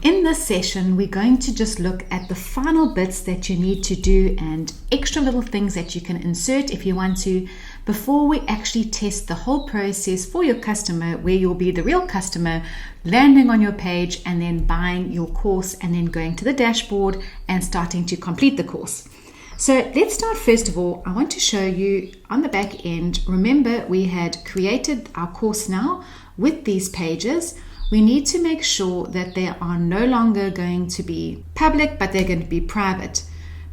In this session, we're going to just look at the final bits that you need to do and extra little things that you can insert if you want to before we actually test the whole process for your customer, where you'll be the real customer landing on your page and then buying your course and then going to the dashboard and starting to complete the course. So let's start. First of all, I want to show you on the back end. Remember, we had created our course now with these pages. We need to make sure that they are no longer going to be public, but they're going to be private.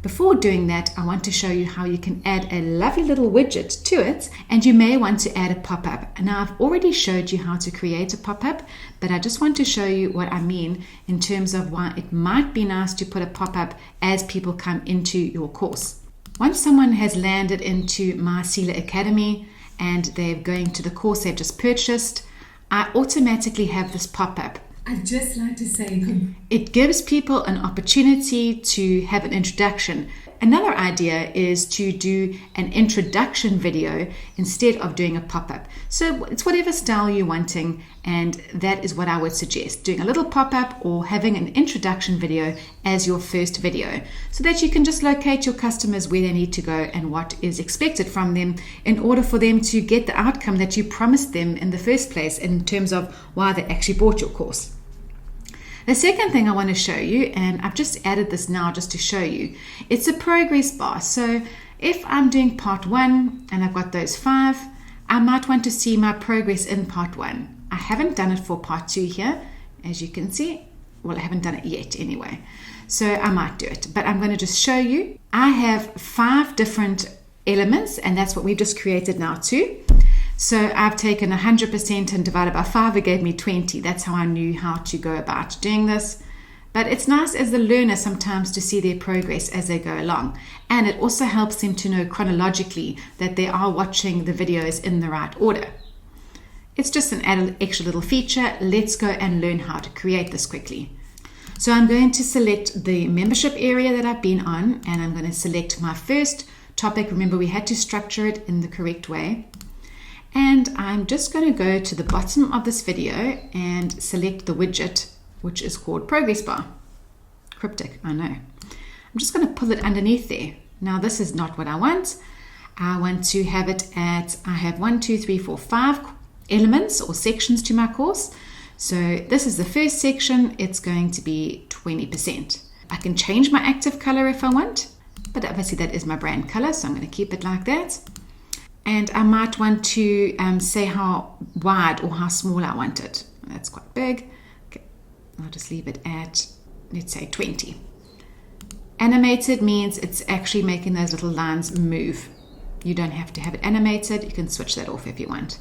Before doing that, I want to show you how you can add a lovely little widget to it, and you may want to add a pop-up. Now, I've already showed you how to create a pop-up, but I just want to show you what I mean in terms of why it might be nice to put a pop-up as people come into your course. Once someone has landed into my Selah Academy and they're going to the course they've just purchased, I automatically have this pop-up. I'd just like to say it gives people an opportunity to have an introduction. Another idea is to do an introduction video instead of doing a pop-up. So it's whatever style you're wanting, and that is what I would suggest, doing a little pop-up or having an introduction video as your first video, so that you can just locate your customers where they need to go and what is expected from them in order for them to get the outcome that you promised them in the first place in terms of why they actually bought your course. The second thing I want to show you, and I've just added this now just to show you, it's a progress bar. So if I'm doing part 1 and I've got those 5, I might want to see my progress in part 1. I haven't done it for part 2 here, as you can see. Well, I haven't done it yet anyway. So I might do it, but I'm going to just show you. I have 5 different elements, and that's what we've just created now too. So I've taken 100% and divided by 5, it gave me 20. That's how I knew how to go about doing this. But it's nice as the learner sometimes to see their progress as they go along. And it also helps them to know chronologically that they are watching the videos in the right order. It's just an added extra little feature. Let's go and learn how to create this quickly. So I'm going to select the membership area that I've been on, and I'm going to select my first topic. Remember, we had to structure it in the correct way. And I'm just going to go to the bottom of this video and select the widget, which is called Progress Bar. Cryptic, I know. I'm just going to pull it underneath there. Now, this is not what I want. I want to have it at, I have 1, 2, 3, 4, 5 elements or sections to my course. So this is the first section. It's going to be 20%. I can change my active color if I want, but obviously that is my brand color, so I'm going to keep it like that. And I might want to say how wide or how small I want it. That's quite big. Okay. I'll just leave it at, let's say, 20. Animated means it's actually making those little lines move. You don't have to have it animated. You can switch that off if you want.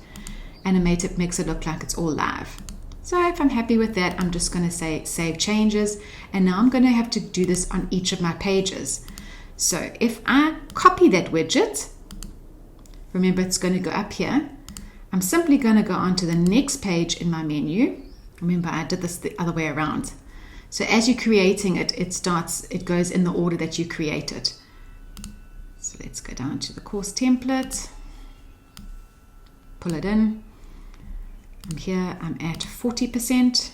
Animated makes it look like it's all live. So if I'm happy with that, I'm just going to say Save Changes. And now I'm going to have to do this on each of my pages. So if I copy that widget, remember, it's going to go up here. I'm simply going to go on to the next page in my menu. Remember, I did this the other way around. So as you're creating it, it goes in the order that you create it. So let's go down to the course template. Pull it in. And here I'm at 40%.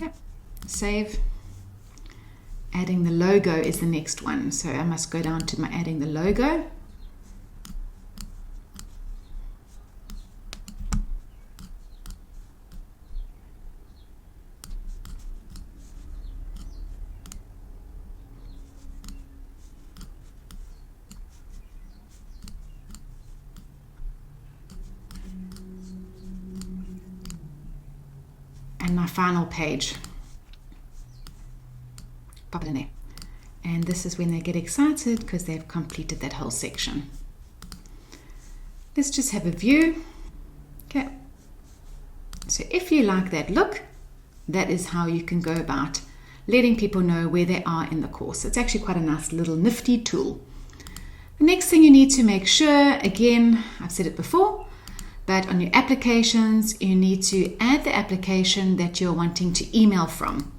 Yep. Save. Adding the logo is the next one. So I must go down to my adding the logo. And my final page, pop it in there. And this is when they get excited because they've completed that whole section. Let's just have a view. Okay. So if you like that look, that is how you can go about letting people know where they are in the course. It's actually quite a nice little nifty tool. The next thing you need to make sure, again, I've said it before, but on your applications, you need to add the application that you're wanting to email from.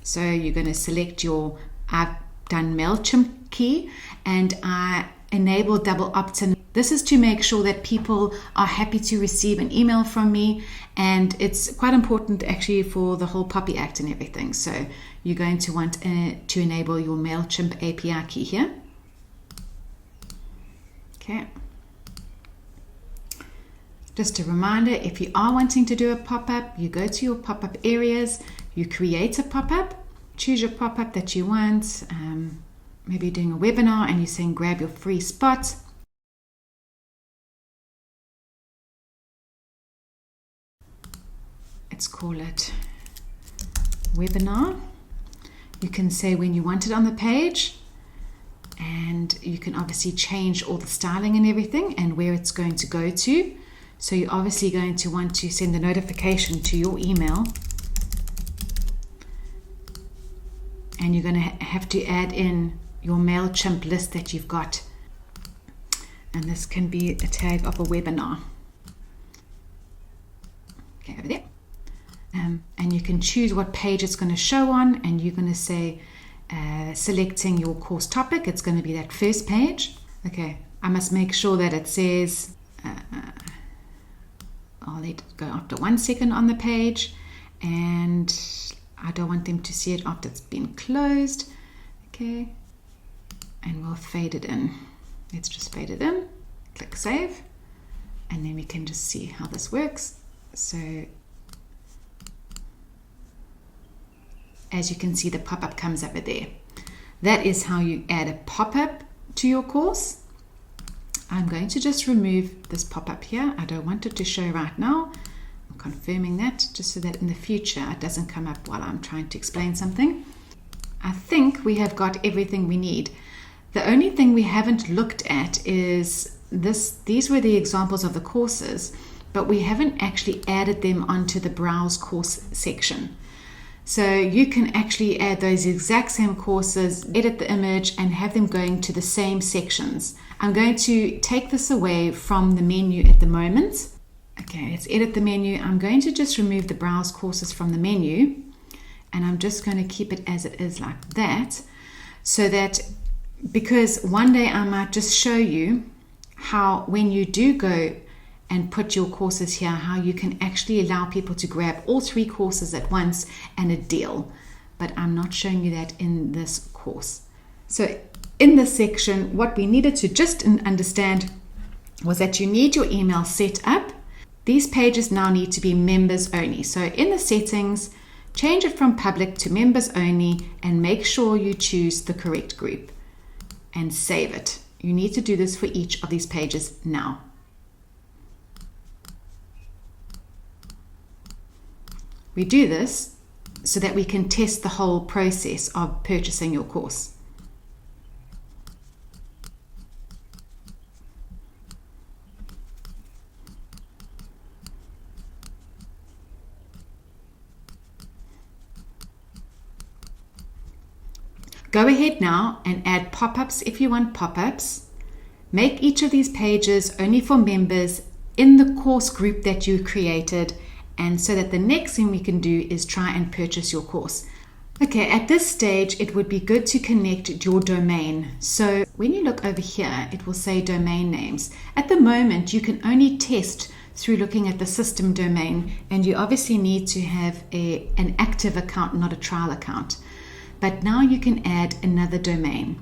So you're going to select I've done MailChimp key, and I enable double opt-in. This is to make sure that people are happy to receive an email from me, and it's quite important actually for the whole Poppy Act and everything. So you're going to want to enable your MailChimp API key here. Okay. Just a reminder, if you are wanting to do a pop-up, you go to your pop-up areas, you create a pop-up, choose your pop-up that you want. Maybe you're doing a webinar and you're saying grab your free spot. Let's call it webinar. You can say when you want it on the page, and you can obviously change all the styling and everything and where it's going to go to. So you're obviously going to want to send the notification to your email, and you're going to have to add in your MailChimp list that you've got, and this can be a tag of a webinar. Okay, over there. And you can choose what page it's going to show on, and you're going to say selecting your course topic, it's going to be that first page. Okay, I must make sure that it says I'll let it go after 1 second on the page, and I don't want them to see it after it's been closed. Okay, and we'll fade it in. Let's just fade it in, click save, and then we can just see how this works. So as you can see, the pop-up comes over there. That is how you add a pop-up to your course. I'm going to just remove this pop-up here. I don't want it to show right now. I'm confirming that just so that in the future it doesn't come up while I'm trying to explain something. I think we have got everything we need. The only thing we haven't looked at is this. These were the examples of the courses, but we haven't actually added them onto the Browse Course section. So you can actually add those exact same courses, edit the image, and have them going to the same sections. I'm going to take this away from the menu at the moment. Okay, let's edit the menu. I'm going to just remove the Browse Courses from the menu, and I'm just going to keep it as it is like that, so that, because one day I might just show you how when you do go and put your courses here, how you can actually allow people to grab all 3 courses at once and a deal. But I'm not showing you that in this course. So in this section, what we needed to just understand was that you need your email set up. These pages now need to be members only. So in the settings, change it from public to members only, and make sure you choose the correct group and save it. You need to do this for each of these pages now. We do this so that we can test the whole process of purchasing your course. Go ahead now and add pop-ups if you want pop-ups. Make each of these pages only for members in the course group that you created, and so that the next thing we can do is try and purchase your course. Okay, at this stage, it would be good to connect your domain. So when you look over here, it will say domain names. At the moment, you can only test through looking at the system domain, and you obviously need to have an active account, not a trial account. But now you can add another domain.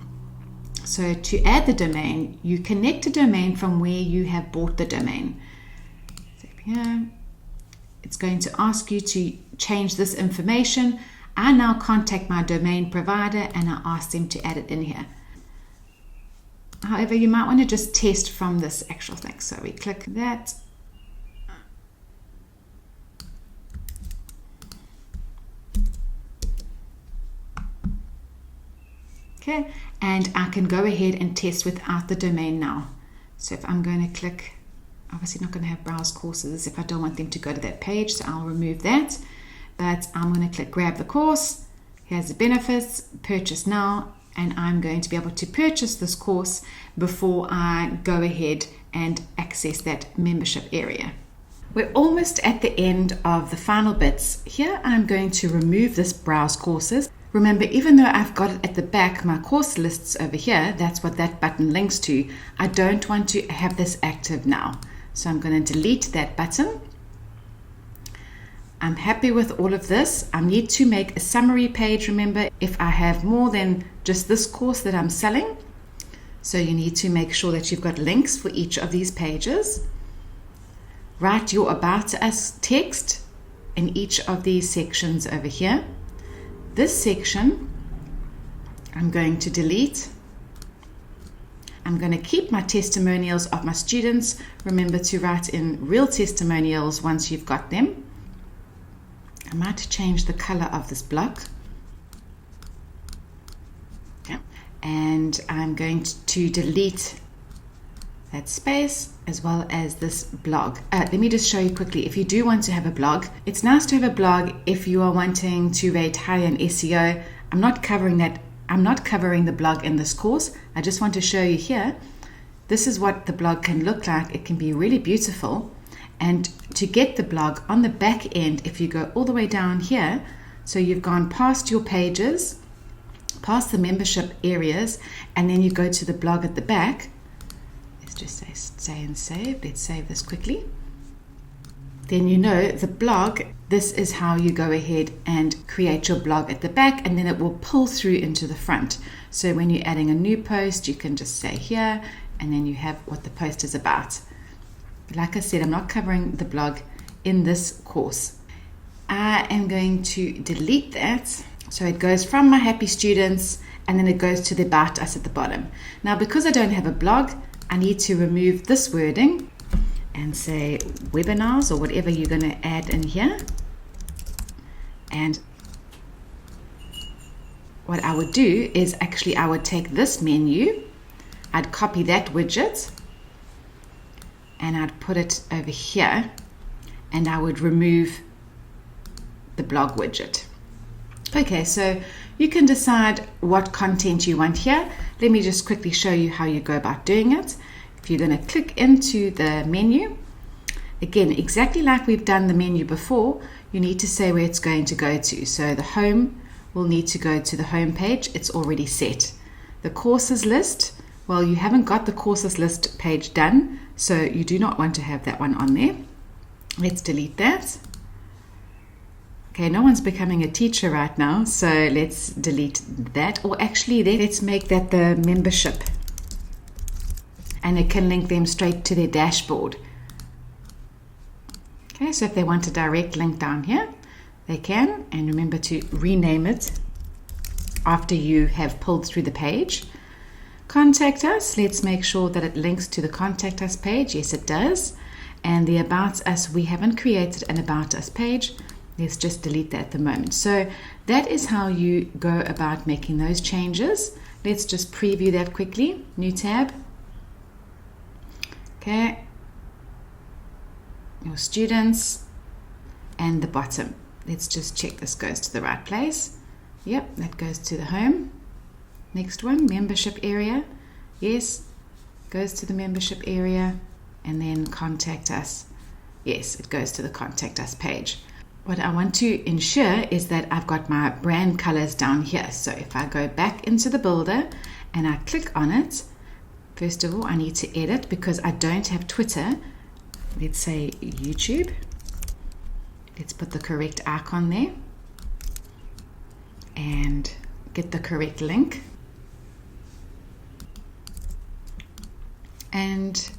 So to add the domain, you connect a domain from where you have bought the domain. So here, it's going to ask you to change this information. I now contact my domain provider and I ask them to add it in here. However, you might want to just test from this actual thing. So we click that. Okay, and I can go ahead and test without the domain now. So if I'm going to click, obviously not going to have browse courses if I don't want them to go to that page, so I'll remove that. But I'm going to click grab the course. Here's the benefits, purchase now, and I'm going to be able to purchase this course before I go ahead and access that membership area. We're almost at the end of the final bits. Here I'm going to remove this browse courses. Remember, even though I've got it at the back, my course lists over here, that's what that button links to, I don't want to have this active now. So I'm going to delete that button. I'm happy with all of this. I need to make a summary page, remember, if I have more than just this course that I'm selling. So you need to make sure that you've got links for each of these pages. Write your About Us text in each of these sections over here. This section I'm going to delete. I'm going to keep my testimonials of my students. Remember to write in real testimonials once you've got them. I might change the color of this block. Okay. And I'm going to delete that space as well as this blog. Let me just show you quickly. If you do want to have a blog, it's nice to have a blog if you are wanting to rate high in SEO. I'm not covering that. I'm not covering the blog in this course. I just want to show you here. This is what the blog can look like. It can be really beautiful. And to get the blog on the back end, if you go all the way down here, so you've gone past your pages, past the membership areas, and then you go to the blog at the back. Let's just say stay and save. Let's save this quickly. Then you know the blog, this is how you go ahead and create your blog at the back, and then it will pull through into the front. So when you're adding a new post, you can just say here, and then you have what the post is about. Like I said, I'm not covering the blog in this course. I am going to delete that. So it goes from my happy students, and then it goes to the About Us at the bottom. Now, because I don't have a blog, I need to remove this wording and say webinars or whatever you're going to add in here. And what I would do is actually I would take this menu, I'd copy that widget, and I'd put it over here, and I would remove the blog widget. Okay, so you can decide what content you want here. Let me just quickly show you how you go about doing it. If you're going to click into the menu, again, exactly like we've done the menu before, you need to say where it's going to go to. So the home will need to go to the home page. It's already set. The courses list, well, you haven't got the courses list page done, so you do not want to have that one on there. Let's delete that. Okay, no one's becoming a teacher right now, so let's delete that. Or actually, let's make that the membership, and it can link them straight to their dashboard. Okay, so if they want a direct link down here, they can. And remember to rename it after you have pulled through the page. Contact us. Let's make sure that it links to the Contact Us page. Yes, it does. And the About Us, we haven't created an About Us page. Let's just delete that at the moment. So that is how you go about making those changes. Let's just preview that quickly. New tab. Okay. Your students and the bottom. Let's just check this goes to the right place. Yep, that goes to the home. Next one, membership area. Yes, goes to the membership area. And then Contact Us. Yes, it goes to the Contact Us page. What I want to ensure is that I've got my brand colors down here. So if I go back into the builder and I click on it, first of all, I need to edit because I don't have Twitter. Let's say YouTube. Let's put the correct icon there and get the correct link. And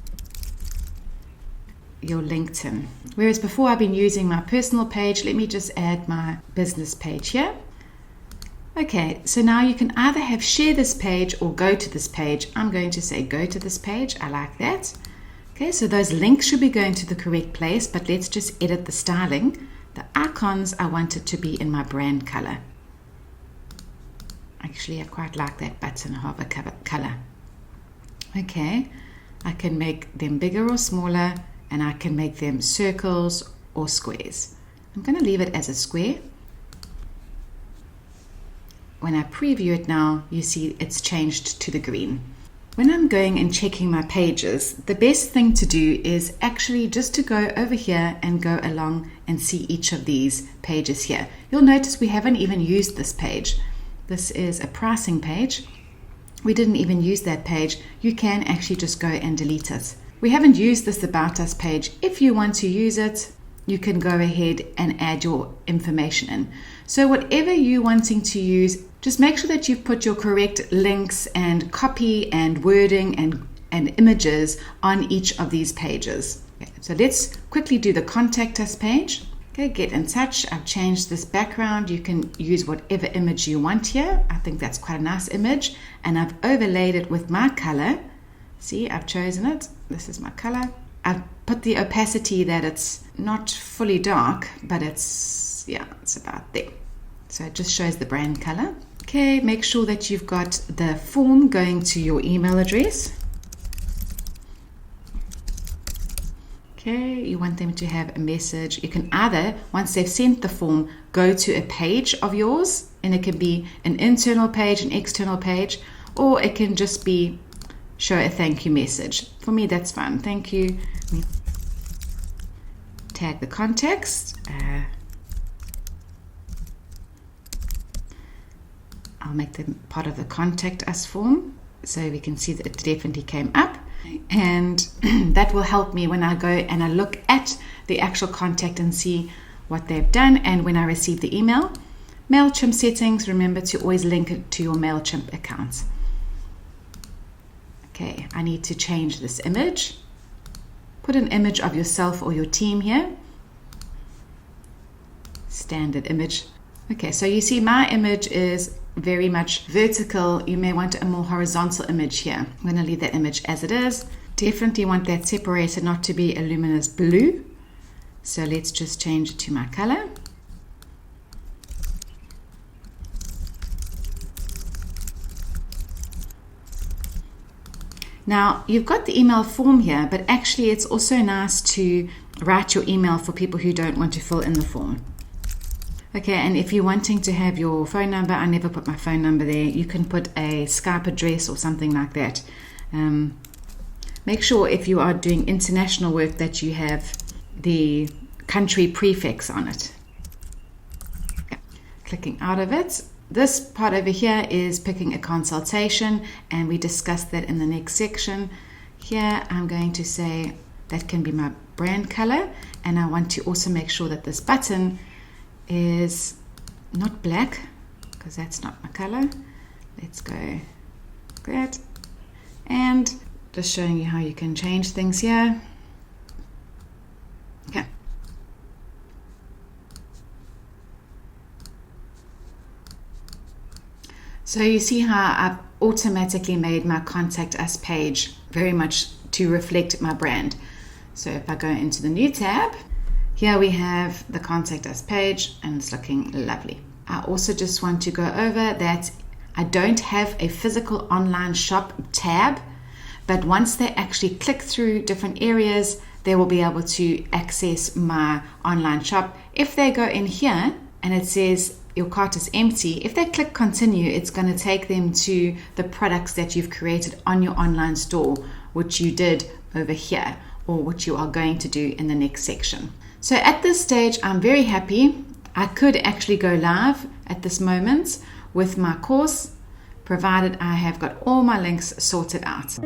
your LinkedIn. Whereas before I've been using my personal page, let me just add my business page here. Okay, so now you can either have share this page or go to this page. I'm going to say go to this page. I like that. Okay, so those links should be going to the correct place, but let's just edit the styling. The icons, I want it to be in my brand color. Actually, I quite like that button hover color. Okay, I can make them bigger or smaller, and I can make them circles or squares. I'm going to leave it as a square. When I preview it now, you see it's changed to the green. When I'm going and checking my pages, the best thing to do is actually just to go over here and go along and see each of these pages here. You'll notice we haven't even used this page. this is a pricing page. We didn't even use that page. You can actually just go and delete it. We haven't used this About Us page. If you want to use it, you can go ahead and add your information in. So whatever you're wanting to use, just make sure that you've put your correct links and copy and wording and images on each of these pages. Okay, so let's quickly do the Contact Us page. Okay, get in touch. I've changed this background. You can use whatever image you want here. I think that's quite a nice image. And I've overlaid it with my color. See, I've chosen it. This is my color. I've put the opacity that it's not fully dark, but it's about there. So it just shows the brand color. Okay, make sure that you've got the form going to your email address. Okay, you want them to have a message. You can either, once they've sent the form, go to a page of yours, and it can be an internal page, an external page, or it can just be show a thank you message. For me, that's fine. Thank you. Tag the contacts. I'll make them part of the Contact Us form so we can see that it definitely came up. And that will help me when I go and I look at the actual contact and see what they've done. And when I receive the email, MailChimp settings, remember to always link it to your MailChimp account. Okay, I need to change this image. Put an image of yourself or your team here. Standard image. Okay, so you see my image is very much vertical. You may want a more horizontal image here. I'm going to leave that image as it is. Definitely want that separated not to be a luminous blue. So let's just change it to my color. Now, you've got the email form here, but actually it's also nice to write your email for people who don't want to fill in the form. Okay, and if you're wanting to have your phone number, I never put my phone number there. You can put a Skype address or something like that. Make sure if you are doing international work that you have the country prefix on it. Okay. Clicking out of it. This part over here is picking a consultation, and we discussed that in the next section. Here I'm going to say that can be my brand color, and I want to also make sure that this button is not black because that's not my color. Let's go like that, and just showing you how you can change things here. Okay. So you see how I've automatically made my Contact Us page very much to reflect my brand. So if I go into the new tab, here we have the Contact Us page, and it's looking lovely. I also just want to go over that I don't have a physical online shop tab, but once they actually click through different areas, they will be able to access my online shop. If they go in here and it says your cart is empty, if they click continue, it's going to take them to the products that you've created on your online store, which you did over here, or what you are going to do in the next section. So at this stage, I'm very happy. I could actually go live at this moment with my course, provided I have got all my links sorted out.